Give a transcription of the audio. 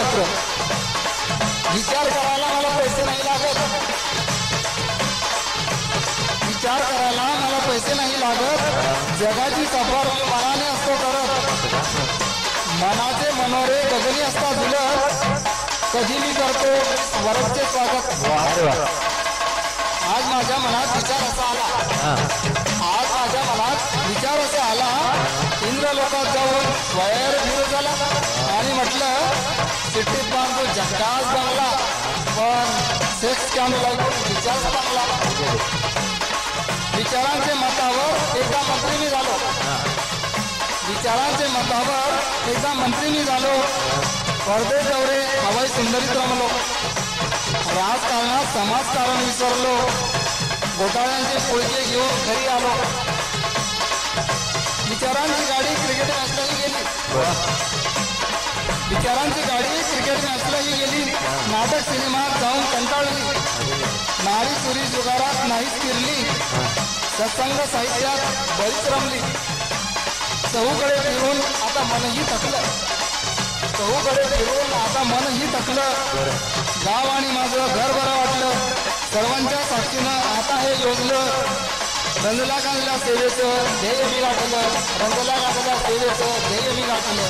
चक्र. विचार करायला मला पैसे नाही लागत. विचार करायला मला पैसे नाही लागत. जगाची सफर मी मनाने असतो करत. मनाचे मनोरे गगनी असता झुलत. कधी मी करतो स्वराचे स्वागत. आज माझ्या मनात विचार असा आला. आज माझ्या मनात विचार असा आला. इंद्र लोकात जाऊन वयर फिरू झाला आणि म्हटलं सिटीत बांधतो जगाच बंगला पण सेक्स कॅम्प लागून विचार बंगला. विचारांच्या मतावर एकदा मंत्री मी झालो. विचारांच्या मतावर एकदा मंत्री मी झालो. परदेश दौरे हवाई सुंदरीत रमलो. राजकारणात समाजकारण विसरलो. घोटाळ्यांचे पुळके घेऊन घरी आलो. विचारांची गाडी क्रिकेट मॅचलाही गेली. विचारांची गाडी क्रिकेट मॅचलाही गेली. नाटक सिनेमात जाऊन कंटाळली. नारी चोरी जुगारात नाहीच फिरली. सत्संग साहित्यात बरीच रमली. चहूकडे फिरून आता मनही थकलं. चहूकडे फिरून आता मनही थकलं. गाव आणि माझं घर बरं वाटलं. सर्वांच्या साक्षीनं आता हे योजलं. रंगला गांधल्या सेवेचं ध्येय मी गाठलं. रंगला गांधल्या सेवेचं ध्येय मी गाठलं.